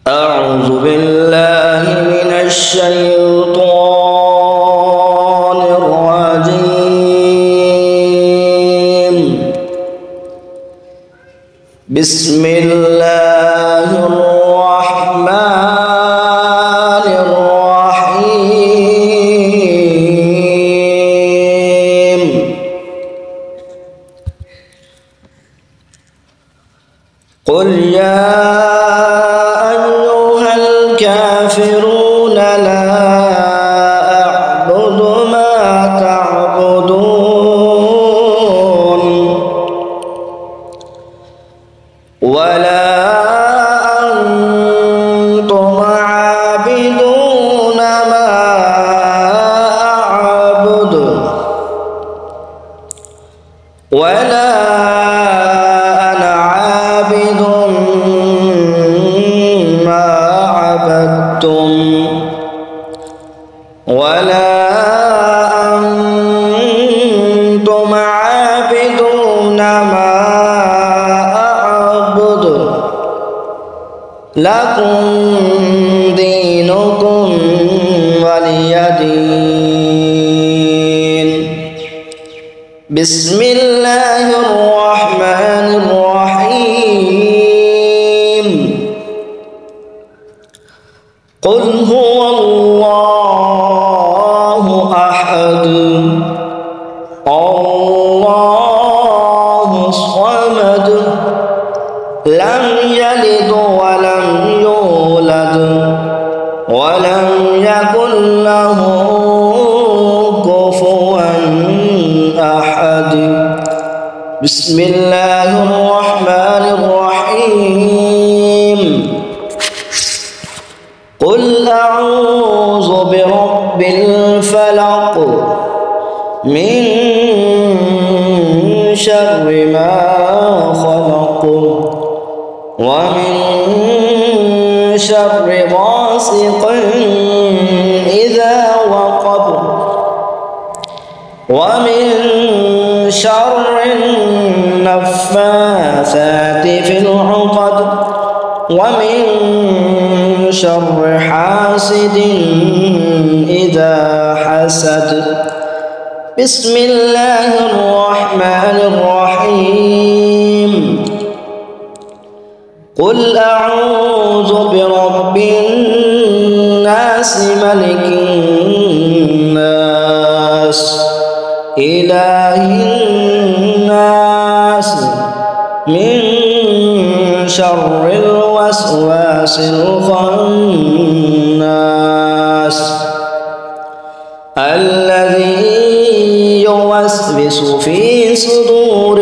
أعوذ بالله من الشيطان الرجيم. بسم الله الرحمن الرحيم. قل يا الكافرون لا أعبد ما تعبدون ولا أنتم عابدون ما أعبد ولا أنا عابد ولا أنتم عابدون ما أعبد لكم دينكم ولي دين. بسم الله الرحمن الرحيم. قل هو الله أحد الله الصمد لم يلد ولم يولد ولم يكن له كفوا أحد. بسم الله الرحمن الرحيم. قل أعوذ برب الفلق من شر ما خلق ومن شر غاسق إذا وقب ومن شر النفاثات في العقد ومن شر حاسد إذا حسد. بسم الله الرحمن الرحيم. قل أعوذ برب الناس ملك الناس إله الناس من شر الوسواس الخناس الذي يوسوس في صدور